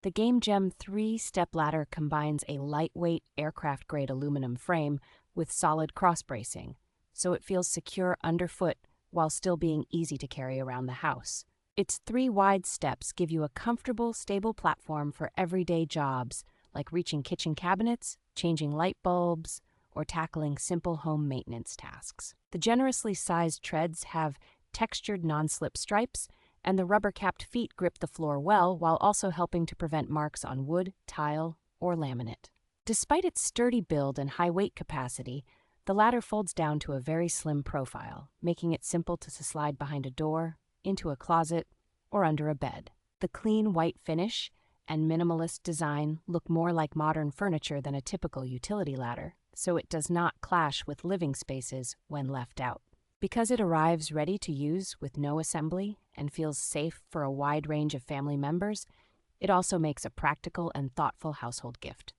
The GameGem 3-step ladder combines a lightweight aircraft-grade aluminum frame with solid cross-bracing, so it feels secure underfoot while still being easy to carry around the house. Its 3 wide steps give you a comfortable, stable platform for everyday jobs, like reaching kitchen cabinets, changing light bulbs, or tackling simple home maintenance tasks. The generously sized treads have textured non-slip stripes, and the rubber-capped feet grip the floor well while also helping to prevent marks on wood, tile, or laminate. Despite its sturdy build and high weight capacity, the ladder folds down to a very slim profile, making it simple to slide behind a door, into a closet, or under a bed. The clean white finish and minimalist design look more like modern furniture than a typical utility ladder, so it does not clash with living spaces when left out. Because it arrives ready to use with no assembly and feels safe for a wide range of family members, it also makes a practical and thoughtful household gift.